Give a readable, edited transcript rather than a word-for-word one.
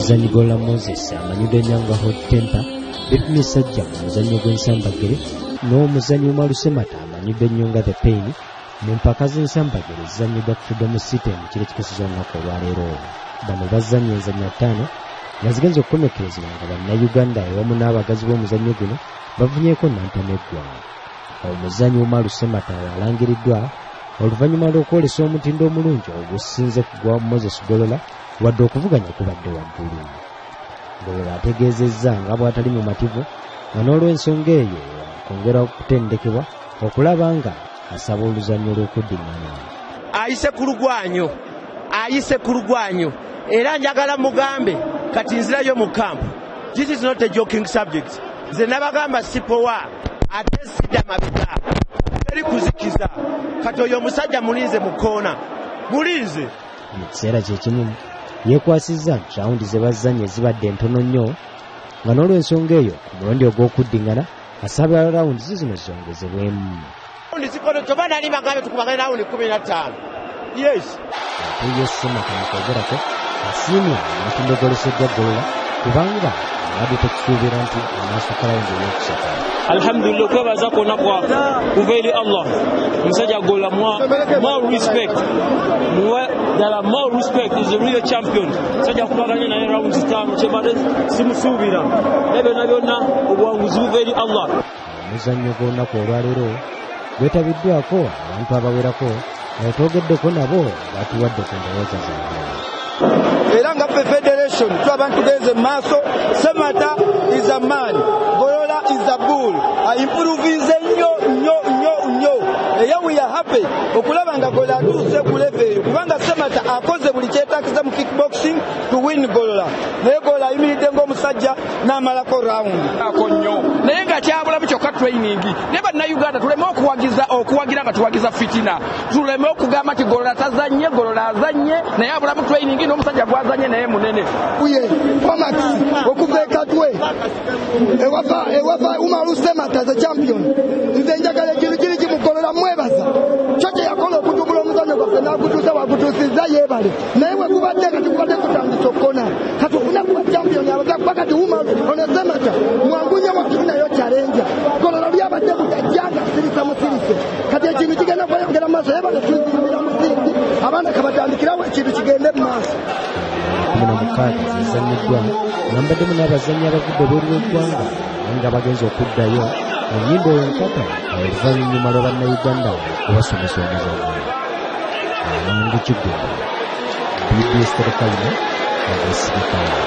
omuzannyi Gola Moses amanyidde nnyo nga Hot Temper Britney Sajja mu muzannyo gw'ensambagere n'omuzannyi Omar Semata amanyidde nnyo nga The Pain mu mpaka z'ensambagere zizannyiddwa ku Freedom City mu kiro ekikeseza olunaku olwaleero. Bano bazannye enzannya 5 nga zigenze okukomekkerezebwa nga bannayuganda awamu n'abagazi b'omuzannyo guno bavunyeeko Nantama eggwanga. Omuzannyi Omar Semata alangiriddwa oluvannyuma lw'okwolesa omutindo omulungi ogusinze ku gwa Moses Golola wadde okuvuganya kubadde waggulu. Golola ategeezezza nga bw'atali mumativu nga n'olw'ensonga eyo akwongera okutendekebwa okulaba nga asaba oluzannyo lw'okuddingana. Ayise ku lugwanyo era njagala mugambe kati nzirayo mu kampu. This is not a joking subject. Nze nabagamba sipowa ate sidda mabega teri kuzikiza kati oyo omusajja mulinze mu koona mulinze. Mu kiseera kyekimu yeekwasizza nti rawundi ze bazannye zibadde ntono nnyo nga n'olw'ensonga eyo ku mulundi ogw'okuddingana asaba rawundi zino zongezebwemu. Toba nali bagambe tukubagane rawundi 15. Yes. Semata mukwogerako asiimye omutindo ogoleseddwa Golola kubanga abadde tekisuubira nti anaasukka rawundi ey'okusatu. Alhamdulillah kwebaza kwonna kuva eri Allah. Omusajja Golola more respect. Ddala more respect is a real champion. Omusajja kubaganye naye rawundi 5 kyebadde simusuubira. Naye byonna byonna obuwanguzi buva eri Allah. Omuzannyo gw'olunaku olwaleero gwetabiddwako abantu abawerako twogedeko nabo batuwadde ku ndowooza zaabwe. Era nga federation tw'abantu tugenze mu maaso. Semata is a man, Golola is a bull. Improvize nnyo. Eyo we are happy okulaba nga Golola atuuse ku level kubanga Semata akoze buli kyetakiza mu kickboxing to win Golola. Naye Golola ayimiridde ng'omusajja n'amalako round. Nnyo naye nga kyabulamu kyokka training ne bannayuganda tuleme okuwagira nga tuwagiza fitina, tuleme okugamba nti Golola tazannye, Golola azannye naye abulamu training n'omusajja gwazannye naye munene. Uye Omax okuva ekatwe ewava Omar Semata the champion. Nze njagala ekintu kiri kimugolola mwebaza kyo kye yakola okutumbula omuzannyo gwaffe n'agutuusa wagutuusizza yeebale naye bwe gubadde kati gubadde kutandisa okukona kati ofuna kuba champion abaza kuba kati Omar Semata mwangunya wakirinayo kyalenja Golola lyabadde mugajjanga sirisa musirise kati ekintu kigenda kweyongera mu maaso yeebale tuzimbira musingi abaana kabatandikirawo ekintu kigende mu maaso. 16 zizannyiddwa nambaddemu n'abazannyi abavudde obweru w'eggwanga nga bagenza okuddayo ennyimba enkata oluvannyuma lwa bannayuganda okubasomesa omuzannyo. Amangu Kiggundu, BBS Terefalina, Agasirikale.